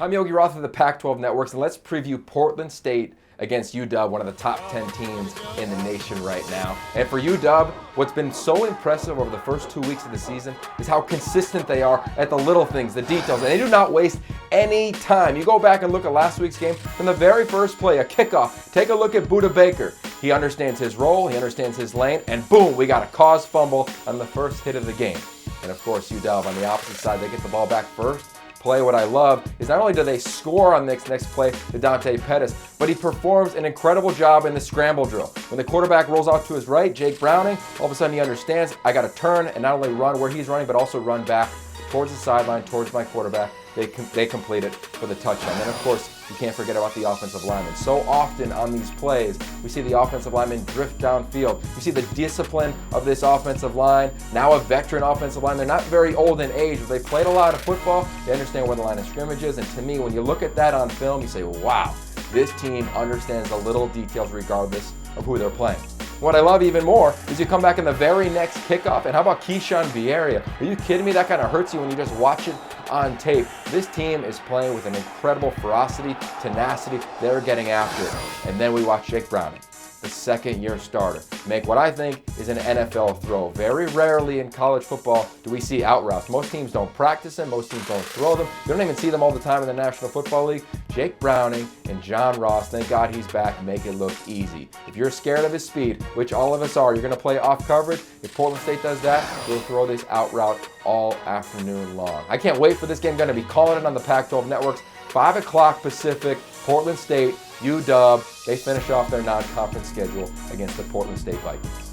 I'm Yogi Roth of the Pac-12 Networks, and let's preview Portland State against UW, one of the top 10 teams in the nation right now. And for UW, what's been so impressive over the first 2 weeks of the season is how consistent they are at the little things, the details, and they do not waste any time. You go back and look at last week's game, from the very first play, a kickoff, take a look at Buda Baker. He understands his role, he understands his lane, and boom, we got a cause fumble on the first hit of the game. And of course, UW on the opposite side, they get the ball back first. Play. What I love is not only do they score on next play to Dante Pettis, but he performs an incredible job in the scramble drill. When the quarterback rolls out to his right, Jake Browning, all of a sudden he understands, I got to turn and not only run where he's running, but also run back towards the sideline, towards my quarterback. They complete it for the touchdown. And of course, you can't forget about the offensive lineman. So often on these plays, we see the offensive lineman drift downfield. You see the discipline of this offensive line. Now a veteran offensive line. They're not very old in age, but they played a lot of football. They understand where the line of scrimmage is. And to me, when you look at that on film, you say, wow, this team understands the little details regardless of who they're playing. What I love even more is you come back in the very next kickoff, and how about Keyshawn Vieira? Are you kidding me? That kind of hurts you when you just watch it on tape. This team is playing with an incredible ferocity, tenacity. They're getting after it. And then we watch Jake Browning, the second-year starter, make what I think is an NFL throw. Very rarely in college football do we see out routes. Most teams don't practice them. Most teams don't throw them. You don't even see them all the time in the National Football League. Jake Browning and John Ross, thank God he's back, make it look easy. If you're scared of his speed, which all of us are, you're going to play off coverage. If Portland State does that, we'll throw this out route all afternoon long. I can't wait for this game. Going to be calling it on the Pac-12 Networks. 5 o'clock Pacific, Portland State, UW. They finish off their non-conference schedule against the Portland State Vikings.